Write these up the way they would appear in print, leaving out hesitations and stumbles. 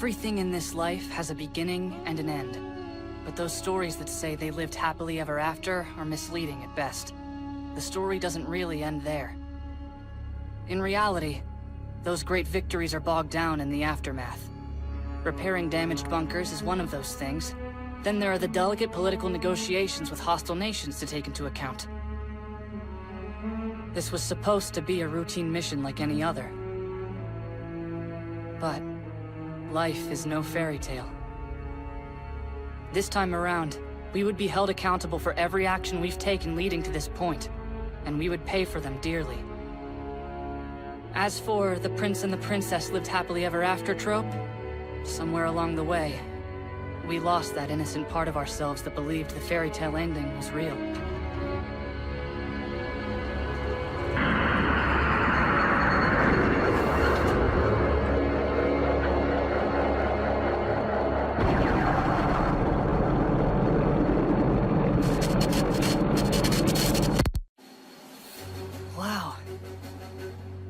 Everything in this life has a beginning and an end. But those stories that say they lived happily ever after are misleading at best. The story doesn't really end there. In reality, those great victories are bogged down in the aftermath. Repairing damaged bunkers is one of those things. Then there are the delicate political negotiations with hostile nations to take into account. This was supposed to be a routine mission like any other. But life is no fairy tale. This time around, we would be held accountable for every action we've taken leading to this point, and we would pay for them dearly. As for the prince and the princess lived happily ever after trope, somewhere along the way, we lost that innocent part of ourselves that believed the fairy tale ending was real. Wow.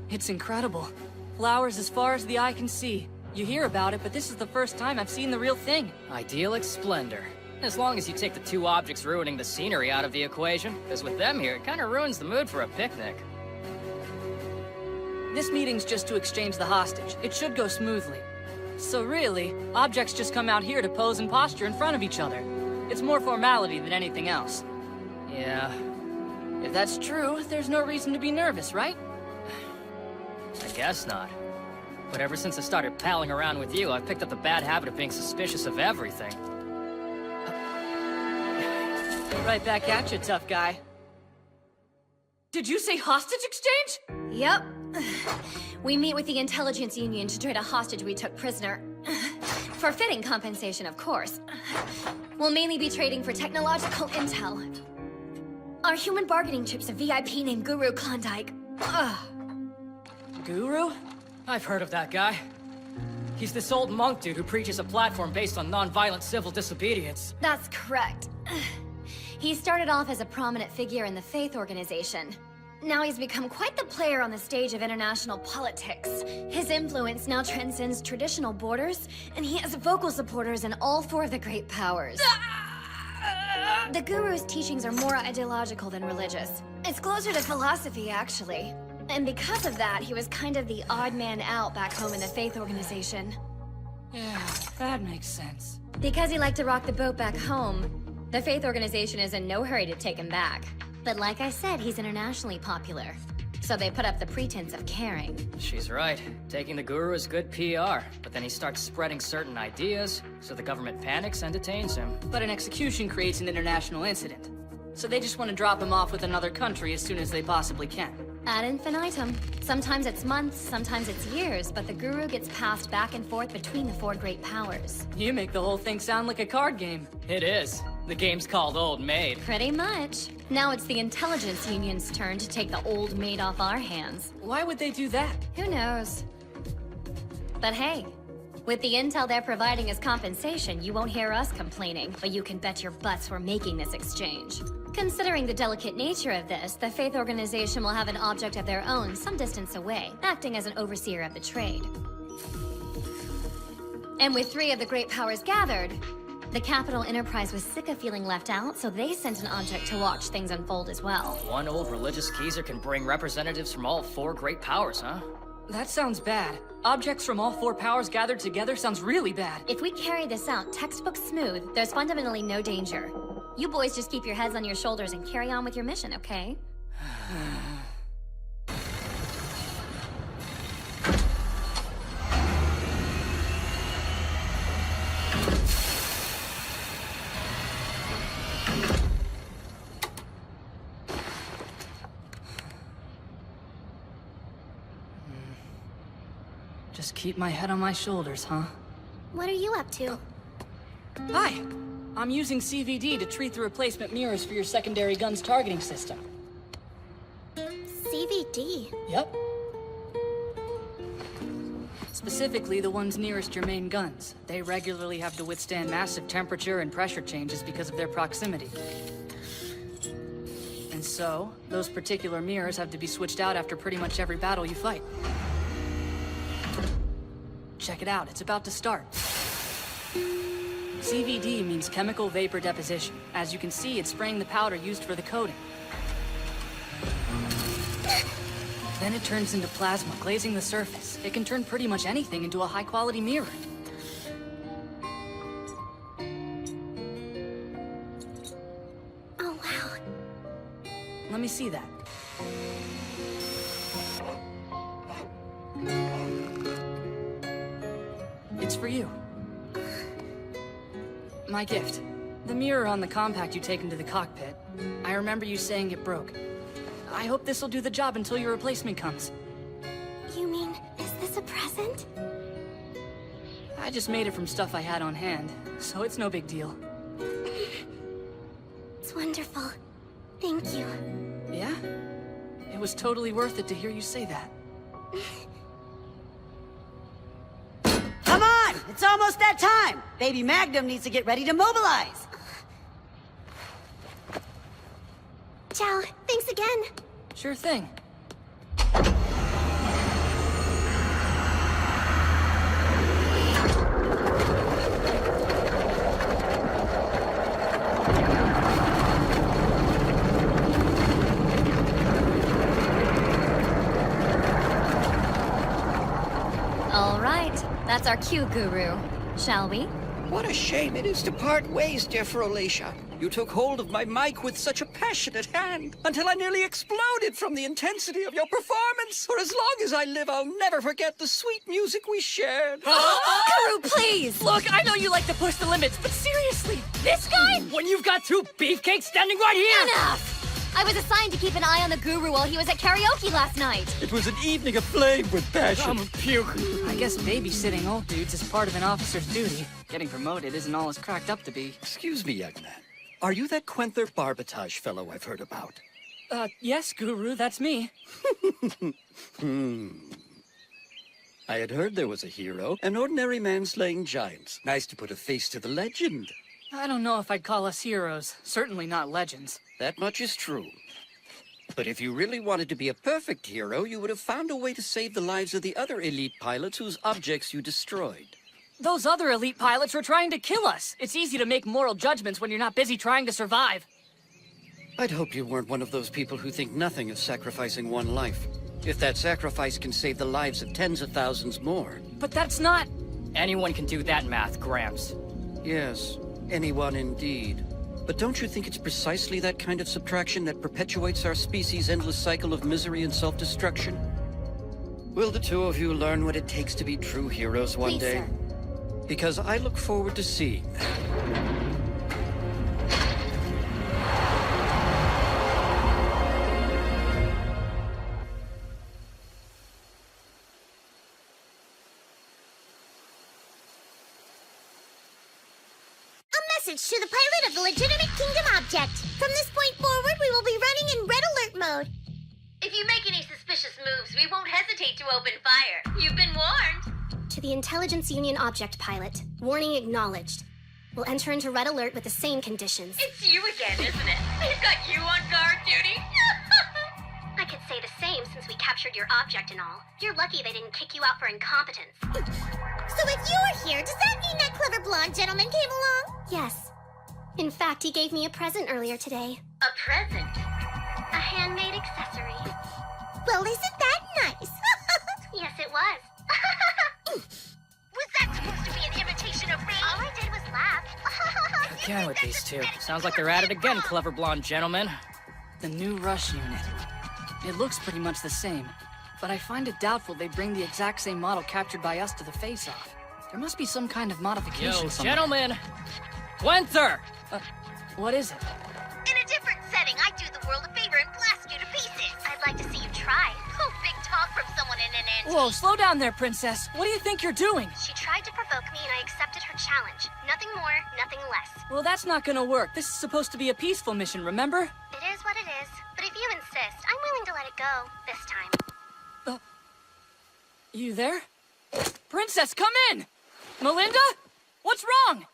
It's incredible. Flowers as far as the eye can see. You hear about it, but this is the first time I've seen the real thing. Idyllic splendor. As long as you take the two objects ruining the scenery out of the equation, because with them here, it kind of ruins the mood for a picnic. This meeting's just to exchange the hostage. It should go smoothly. So really, objects just come out here to pose and posture in front of each other. It's more formality than anything else. Yeah. If that's true, there's no reason to be nervous, right? I guess not. But ever since I started palling around with you, I've picked up the bad habit of being suspicious of everything. Right back at you, tough guy. Did you say hostage exchange? Yep. We meet with the Intelligence Union to trade a hostage we took prisoner. For fitting compensation, of course. We'll mainly be trading for technological intel. Our human bargaining chip's a VIP named Guru Klondike. Guru? I've heard of that guy. He's this old monk dude who preaches a platform based on non-violent civil disobedience. That's correct. He started off as a prominent figure in the faith organization. Now he's become quite the player on the stage of international politics. His influence now transcends traditional borders, and he has vocal supporters in all four of the great powers. The Guru's teachings are more ideological than religious. It's closer to philosophy, actually. And because of that, he was kind of the odd man out back home in the faith organization. Yeah, that makes sense. Because he liked to rock the boat back home, the faith organization is in no hurry to take him back. But like I said, he's internationally popular. So they put up the pretense of caring. She's right. Taking the guru is good PR, but then he starts spreading certain ideas, so the government panics and detains him. But an execution creates an international incident. So they just want to drop him off with another country as soon as they possibly can. Ad infinitum. Sometimes it's months, sometimes it's years, but the guru gets passed back and forth between the four great powers. You make the whole thing sound like a card game. It is. The game's called Old Maid. Pretty much. Now it's the Intelligence Union's turn to take the old maid off our hands. Why would they do that? Who knows? But hey, with the intel they're providing as compensation, you won't hear us complaining, but you can bet your butts we're making this exchange. Considering the delicate nature of this, the faith organization will have an object of their own some distance away, acting as an overseer of the trade. And with three of the great powers gathered, the Capital Enterprise was sick of feeling left out, so they sent an object to watch things unfold as well. One old religious geezer can bring representatives from all four great powers, huh? That sounds bad. Objects from all four powers gathered together sounds really bad. If we carry this out textbook smooth, there's fundamentally no danger. You boys just keep your heads on your shoulders and carry on with your mission, okay? Just keep my head on my shoulders, huh? What are you up to? Hi! I'm using CVD to treat the replacement mirrors for your secondary gun's targeting system. CVD? Yep. Specifically, the ones nearest your main guns. They regularly have to withstand massive temperature and pressure changes because of their proximity. And so, those particular mirrors have to be switched out after pretty much every battle you fight. Check it out, it's about to start. CVD means chemical vapor deposition. As you can see, it's spraying the powder used for the coating. Then it turns into plasma, glazing the surface. It can turn pretty much anything into a high-quality mirror. Oh, wow. Let me see that. It's for you. My gift. The mirror on the compact you take into the cockpit. I remember you saying it broke. I hope this'll do the job until your replacement comes. You mean, is this a present? I just made it from stuff I had on hand, so it's no big deal. It's wonderful. Thank you. Yeah? It was totally worth it to hear you say that. Come on! It's almost that time! Baby Magnum needs to get ready to mobilize! Ciao. Thanks again. Sure thing. All right. That's our cue, Guru. Shall we? What a shame it is to part ways, dear Frolicia. You took hold of my mic with such a passionate hand, until I nearly exploded from the intensity of your performance. For as long as I live, I'll never forget the sweet music we shared. Guru, please! Look, I know you like to push the limits, but seriously, This guy? When you've got two beefcakes standing right here! Enough! I was assigned to keep an eye on the Guru while he was at karaoke last night. It was an evening aflame with passion. Puke. I guess babysitting old dudes is part of an officer's duty. Getting promoted isn't all it's cracked up to be. Excuse me, young man. Are you that Quenther Barbatage fellow I've heard about? Yes, Guru, that's me. I had heard there was a hero, an ordinary man slaying giants. Nice to put a face to the legend. I don't know if I'd call us heroes. Certainly not legends. That much is true. But if you really wanted to be a perfect hero, you would have found a way to save the lives of the other elite pilots whose objects you destroyed. Those other elite pilots were trying to kill us. It's easy to make moral judgments when you're not busy trying to survive. I'd hope you weren't one of those people who think nothing of sacrificing one life. If that sacrifice can save the lives of tens of thousands more. But that's not... Anyone can do that math, Gramps. Yes, anyone indeed. But don't you think it's precisely that kind of subtraction that perpetuates our species' endless cycle of misery and self-destruction? Will the two of you learn what it takes to be true heroes one Please, day? sir. Because I look forward to seeing that. Message to the pilot of the legitimate kingdom object. From this point forward, we will be running in red alert mode. If you make any suspicious moves, we won't hesitate to open fire. You've been warned. To the Intelligence Union object pilot, warning acknowledged. We'll enter into red alert with the same conditions. It's you again, isn't it? They've got you on guard duty. I could say the same since we captured your object and all. You're lucky they didn't kick you out for incompetence. So if you're here, does that mean that clever blonde gentleman came along? Yes. In fact, he gave me a present earlier today. A present? A handmade accessory. Well, isn't that nice? Yes, it was. Was that supposed to be an imitation of me? All I did was laugh. Again with these two. Sounds like they're at it again, clever blonde gentlemen. The new rush unit. It looks pretty much the same, but I find it doubtful they'd bring the exact same model captured by us to the face-off. There must be some kind of modification Yo, somewhere. gentlemen! Quenther! What is it? In a different setting, I'd do the world a favor and blast you to pieces. I'd like to see you try. Oh, big talk from someone in an antique. Whoa, slow down there, princess. What do you think you're doing? She tried to provoke me and I accepted her challenge. Nothing more, nothing less. Well, that's not gonna work. This is supposed to be a peaceful mission, remember? It is what it is. But if you insist, I'm willing to let it go. This time. You there? Princess, come in! Melinda? What's wrong?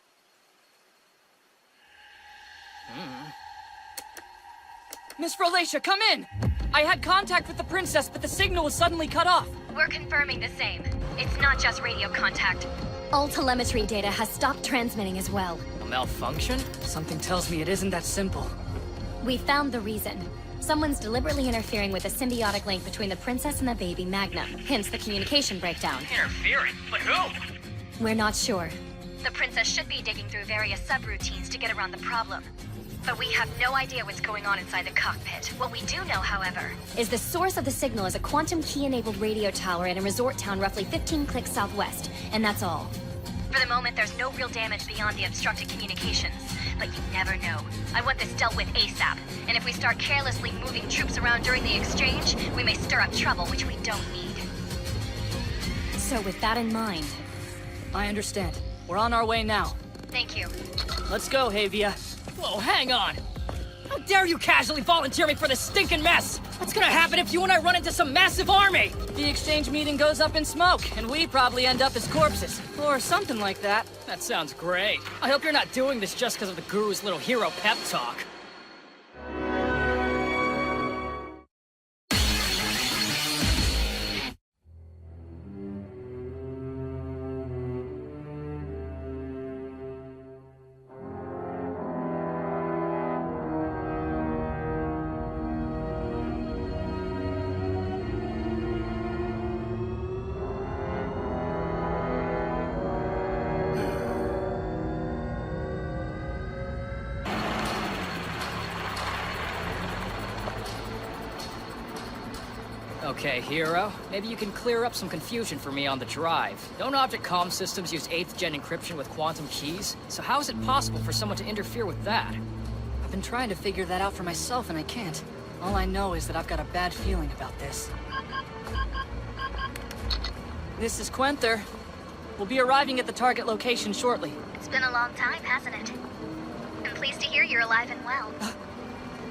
Miss Frolacia, come in! I had contact with the princess, but the signal was suddenly cut off. We're confirming the same. It's not just radio contact. All telemetry data has stopped transmitting as well. A malfunction? Something tells me it isn't that simple. We found the reason. Someone's deliberately interfering with the symbiotic link between the princess and the baby Magnum, hence the communication breakdown. Interfering? But who? We're not sure. The princess should be digging through various subroutines to get around the problem. But we have no idea what's going on inside the cockpit. What we do know, however, is the source of the signal is a quantum key-enabled radio tower in a resort town roughly 15 clicks southwest, and that's all. For the moment, there's no real damage beyond the obstructed communications, but you never know. I want this dealt with ASAP, and if we start carelessly moving troops around during the exchange, we may stir up trouble, which we don't need. So with that in mind... I understand. We're on our way now. Thank you. Let's go, Havia. Whoa, hang on! How dare you casually volunteer me for this stinking mess? What's gonna happen if you and I run into some massive army? The exchange meeting goes up in smoke, and we probably end up as corpses. Or something like that. That sounds great. I hope you're not doing this just because of the Guru's little hero pep talk. Okay, Hero. Maybe you can clear up some confusion for me on the drive. Don't object comm systems use 8th gen encryption with quantum keys? So how is it possible for someone to interfere with that? I've been trying to figure that out for myself, and I can't. All I know is that I've got a bad feeling about this. This is Quenther. We'll be arriving at the target location shortly. It's been a long time, hasn't it? I'm pleased to hear you're alive and well.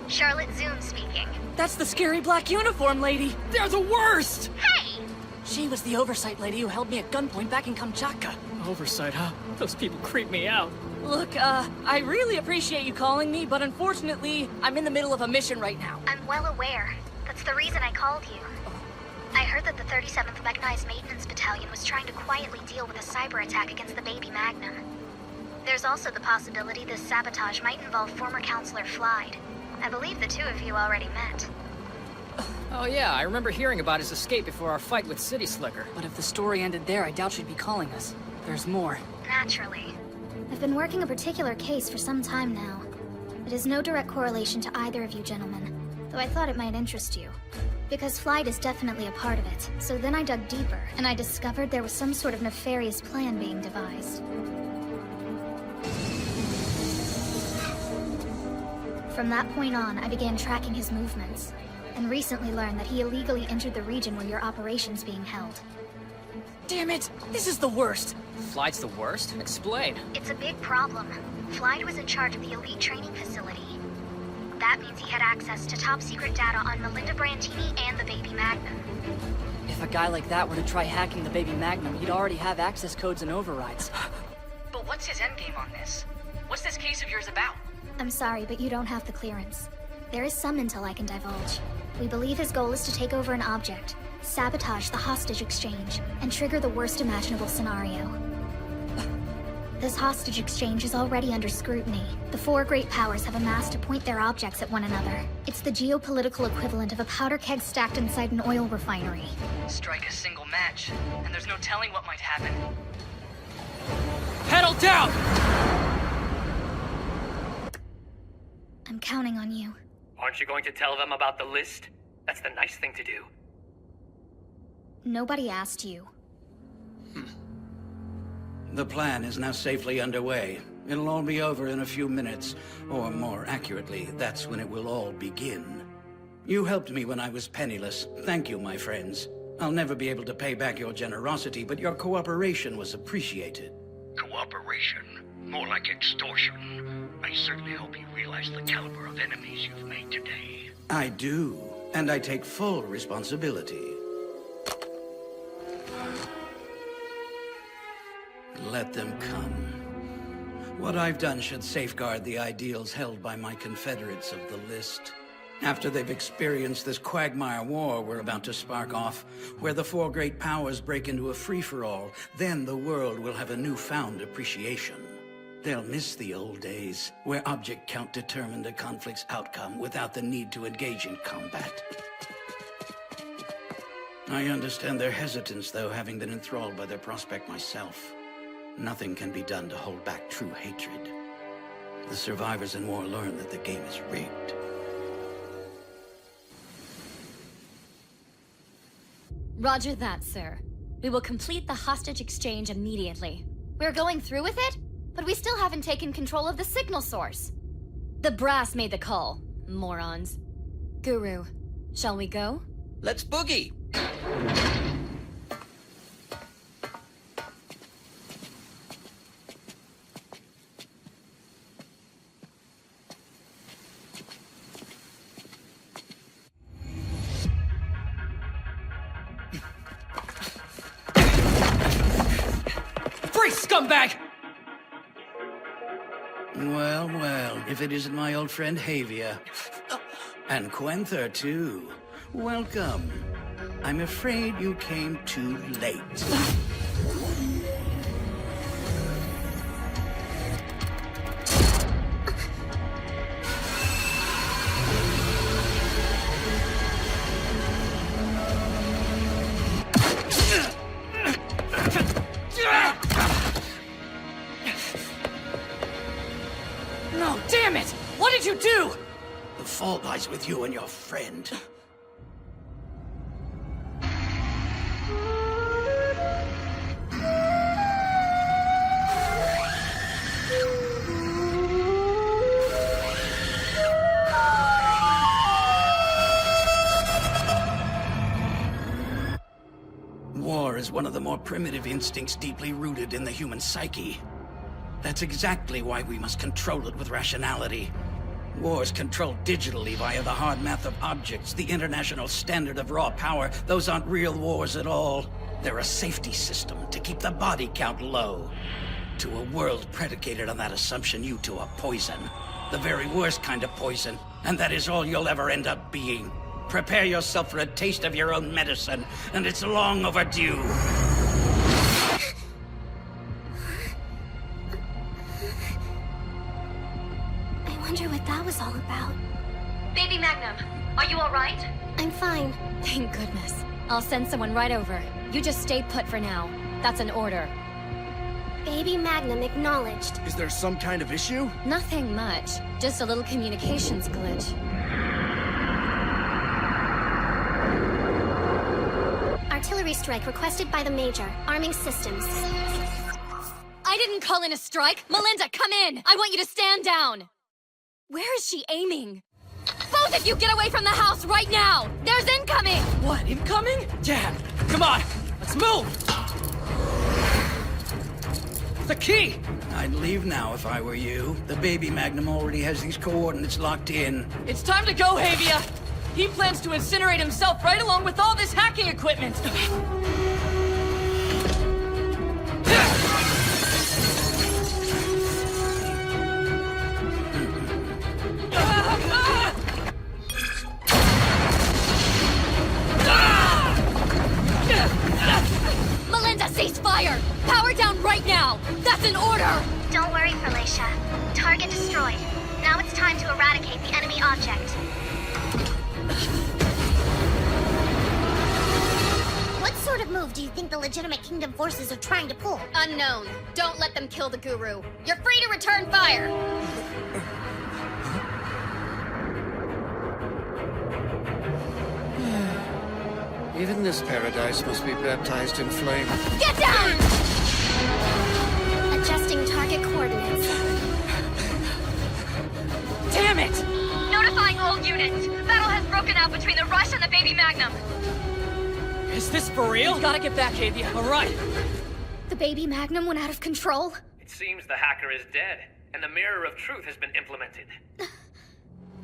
Charlotte Zoom speaking. That's the scary black uniform lady! They're the worst! Hey! She was the oversight lady who held me at gunpoint back in Kamchatka. Oversight, huh? Those people creep me out. Look, I really appreciate you calling me, but unfortunately, I'm in the middle of a mission right now. I'm well aware. That's the reason I called you. I heard that the 37th Mechanized Maintenance Battalion was trying to quietly deal with a cyber attack against the baby Magnum. There's also the possibility this sabotage might involve former Counselor Flyd. I believe the two of you already met. Oh yeah, I remember hearing about his escape before our fight with City Slicker. But if the story ended there, I doubt she'd be calling us. There's more. Naturally. I've been working a particular case for some time now. It has no direct correlation to either of you gentlemen, though I thought it might interest you. Because Flyd is definitely a part of it, so then I dug deeper, and I discovered there was some sort of nefarious plan being devised. From that point on, I began tracking his movements, and recently learned that he illegally entered the region where your operation's being held. Damn it! This is the worst! Flyd's the worst? Explain. It's a big problem. Flyd was in charge of the elite training facility. That means he had access to top-secret data on Melinda Brantini and the baby Magnum. If a guy like that were to try hacking the baby Magnum, he'd already have access codes and overrides. But what's his endgame on this? What's this case of yours about? I'm sorry, but you don't have the clearance. There is some intel I can divulge. We believe his goal is to take over an object, sabotage the hostage exchange, and trigger the worst imaginable scenario. This hostage exchange is already under scrutiny. The four great powers have amassed to point their objects at one another. It's the geopolitical equivalent of a powder keg stacked inside an oil refinery. Strike a single match, and there's no telling what might happen. Pedal down! I'm counting on you. Aren't you going to tell them about the list? That's the nice thing to do. Nobody asked you. The plan is now safely underway. It'll all be over in a few minutes, or more accurately, that's when it will all begin. You helped me when I was penniless. Thank you, my friends. I'll never be able to pay back your generosity, but your cooperation was appreciated. Cooperation? More like extortion. I certainly hope you realize the caliber of enemies you've made today. I do, and I take full responsibility. Let them come. What I've done should safeguard the ideals held by my confederates of the list. After they've experienced this quagmire war we're about to spark off, where the four great powers break into a free-for-all, then the world will have a newfound appreciation. They'll miss the old days, where object count determined a conflict's outcome without the need to engage in combat. I understand their hesitance, though, having been enthralled by their prospect myself. Nothing can be done to hold back true hatred. The survivors in war learn that the game is rigged. Roger that, sir. We will complete the hostage exchange immediately. We're going through with it, but we still haven't taken control of the signal source. The brass made the call, morons. Guru, shall we go? Let's boogie! Scumbag! Well, well, if it isn't my old friend Havia. And Quenther, too. Welcome. I'm afraid you came too late. No, damn it! What did you do? The fault lies with you and your friend. War is one of the more primitive instincts deeply rooted in the human psyche. That's exactly why we must control it with rationality. War's controlled digitally via the hard math of objects, the international standard of raw power. Those aren't real wars at all. They're a safety system to keep the body count low. To a world predicated on that assumption, you two are poison. The very worst kind of poison, and that is all you'll ever end up being. Prepare yourself for a taste of your own medicine, and it's long overdue. I wonder what that was all about. Baby Magnum, are you all right? I'm fine. Thank goodness. I'll send someone right over. You just stay put for now. That's an order. Baby Magnum acknowledged. Is there some kind of issue? Nothing much. Just a little communications glitch. Artillery strike requested by the Major. Arming systems. I didn't call in a strike! Melinda, come in! I want you to stand down! Where is she aiming? Both of you get away from the house right now! There's incoming! What, incoming? Dad, come on, let's move! The key! I'd leave now if I were you. The baby Magnum already has these coordinates locked in. It's time to go, Havia! He plans to incinerate himself right along with all this hacking equipment! Melinda, cease fire! Power down right now! That's an order! Don't worry, Felicia. Target destroyed. Now it's time to eradicate the enemy object. What sort of move do you think the legitimate Kingdom forces are trying to pull? Unknown. Don't let them kill the Guru. You're free to return fire! Even this paradise must be baptized in flame. Get down! Adjusting target coordinates. Damn it! Notifying all units. Battle has broken out between the Rush and the Baby Magnum. Is this for real? Gotta get back, Havia. All right. The Baby Magnum went out of control? It seems the hacker is dead, and the Mirror of Truth has been implemented.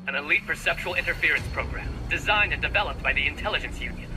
An elite perceptual interference program, designed and developed by the Intelligence Union.